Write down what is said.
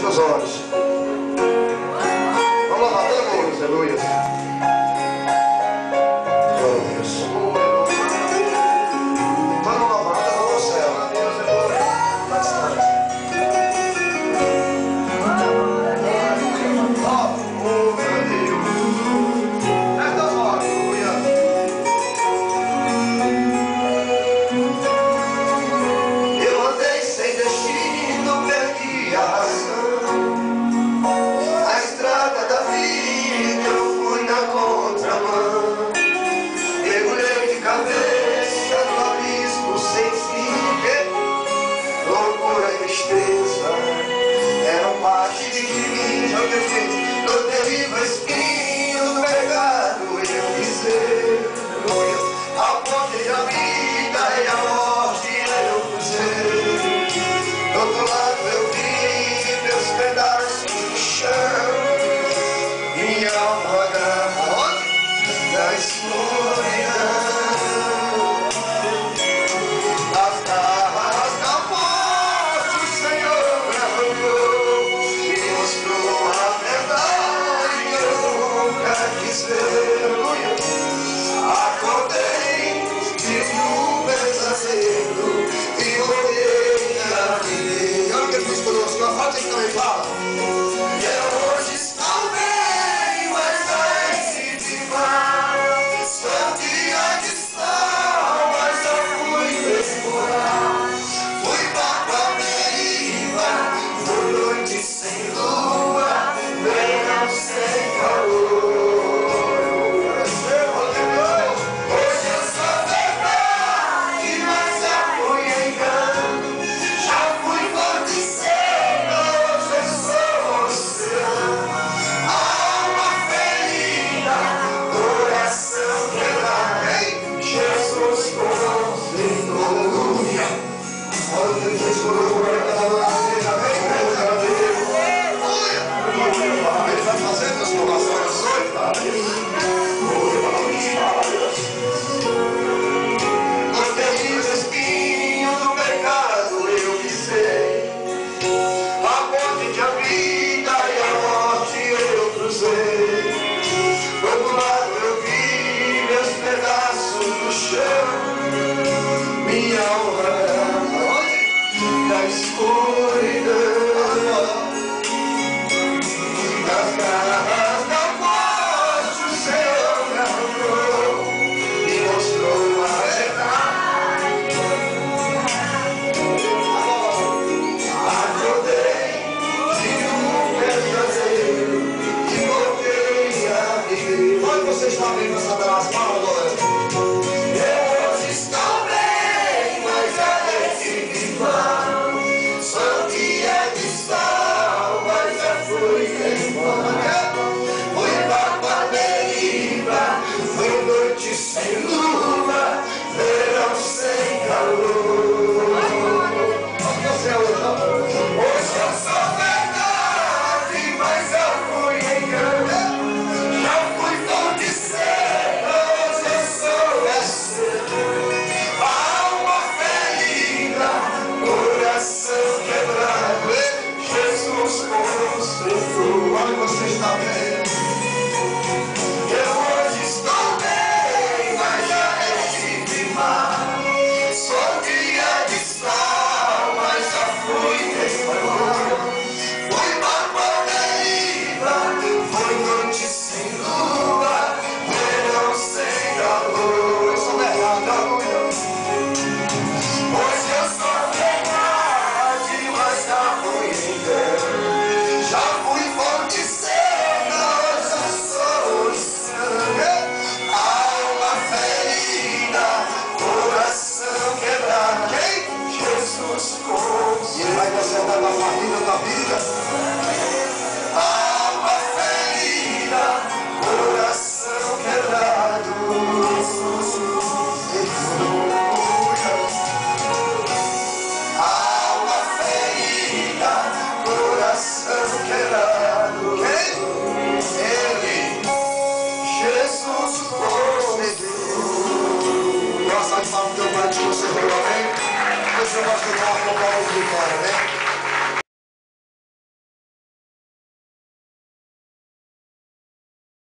seus olhos. Vamos lá, todo mundo, aleluia. Glória a Deus. Vamos lá, vamos ao céu. Bastante. Oh, meu Deus. Estas horas, aleluia. Eu andei sem destino, perdi a razão. A estrada da vida eu fui na contramão. Mergulhei de cabeça no abismo sem fim. Loucura e tristeza eram parte de mim. Já que eu fiz no terrível espinho do pecado eu pisei. A ponte da vida e a morte eu cruzei. Do outro lado eu vi meus pedaços no chão. Minha alma agarra da escuridão. As garras da morte o Senhor arrancou e mostrou a verdade que eu nunca quis ver. Acordei de um pesadelo e voltei a viver. Olha o que ele fez conosco, a frase que também fala. Eu hoje estou bem, mas vai se vivar. Estou dia de sol, mas já fui explorar. Fui para a deriva, por noite sem lua, verão sem calor. Hoje eu sou verdade, mas já fui engano. Já fui forte cedo, hoje eu sou oceano. Alma ferida, coração quebrado. Jesus conosco, aleluia. Olha o que ele fez conosco, ele vai fazer transformações hoje, Pai. No terrível espinho do pecado eu pisei. A ponte de a vida e a morte eu cruzei. Do outro lado eu vi meus pedaços no chão. Minha honra da escuridão. Das garras da morte o Senhor me arrancou e mostrou a verdade. Acordei de um pesadelo e voltei a viver. Onde você está bem com essa das palmas agora? Eu hoje estou bem, mas já decidi mal. Sou dia de sol, mas já fui embora. Fui para a deriva, fui noite sem lua, verão sem calor. Onde você é hoje? Hoje eu sou verdade, mas já fui engano. Já fui fonte cedo, hoje eu sou oceano. Alma ferida, coração quebrado. Jesus conosco, olha você está bem. Eu hoje estou bem, mas já estive mal. Sou dia de sol, mas já fui explorar. Fui para a deriva, foi noite sem lua, verão sem calor. Eu sou verdade, aleluia. Hoje eu sou verdade, mas já fui engano. Já fui fonte cedo, hoje eu sou oceano. Alma ferida, coração quebrado. Quem? Jesus conosco. E ele vai consertar a família da vida. Alma ferida, coração quebrado. Alma ferida, coração quebrado. Quem? Ele, Jesus conosco. Graças a Deus, teu pai, que você viu, amém? Você vai ficar com a mão de fora, amém?